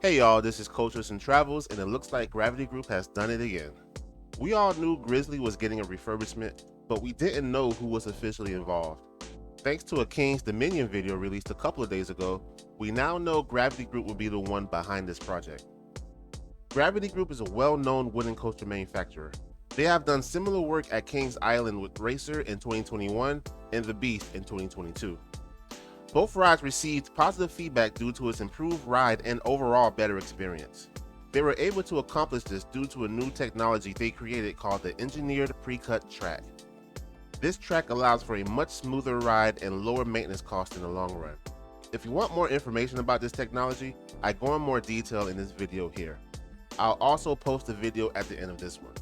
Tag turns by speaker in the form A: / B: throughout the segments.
A: Hey y'all, this is Cultures and Travels, and it looks like Gravity Group has done it again. We all knew Grizzly was getting a refurbishment, but we didn't know who was officially involved. Thanks to a King's Dominion video released a couple of days ago, we now know Gravity Group will be the one behind this project. Gravity Group is a well-known wooden coaster manufacturer. They have done similar work at Kings Island with Racer in 2021 and The Beast in 2022. Both rides received positive feedback due to its improved ride and overall better experience. They were able to accomplish this due to a new technology they created called the Engineered Precut track. This track allows for a much smoother ride and lower maintenance costs in the long run. If you want more information about this technology, I go in more detail in this video here. I'll also post a video at the end of this one.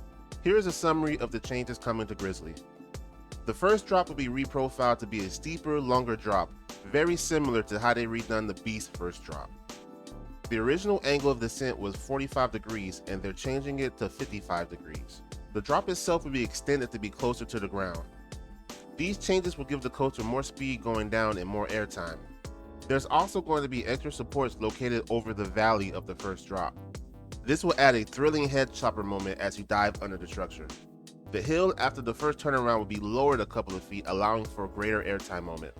A: Here is a summary of the changes coming to Grizzly. The first drop will be reprofiled to be a steeper, longer drop, very similar to how they redone the Beast first drop. The original angle of descent was 45 degrees and they're changing it to 55 degrees. The drop itself will be extended to be closer to the ground. These changes will give the coaster more speed going down and more airtime. There's also going to be extra supports located over the valley of the first drop. This will add a thrilling head chopper moment as you dive under the structure. The hill after the first turnaround will be lowered a couple of feet, allowing for a greater airtime moment.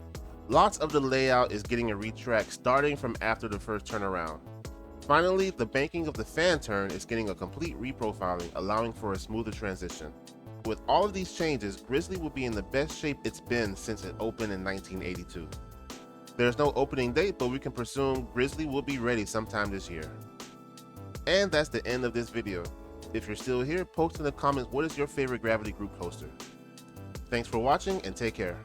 A: Lots of the layout is getting a retrack starting from after the first turnaround. Finally, the banking of the fan turn is getting a complete reprofiling, allowing for a smoother transition. With all of these changes, Grizzly will be in the best shape it's been since it opened in 1982. There's no opening date, but we can presume Grizzly will be ready sometime this year. And that's the end of this video. If you're still here, post in the comments what is your favorite Gravity Group coaster. Thanks for watching and take care.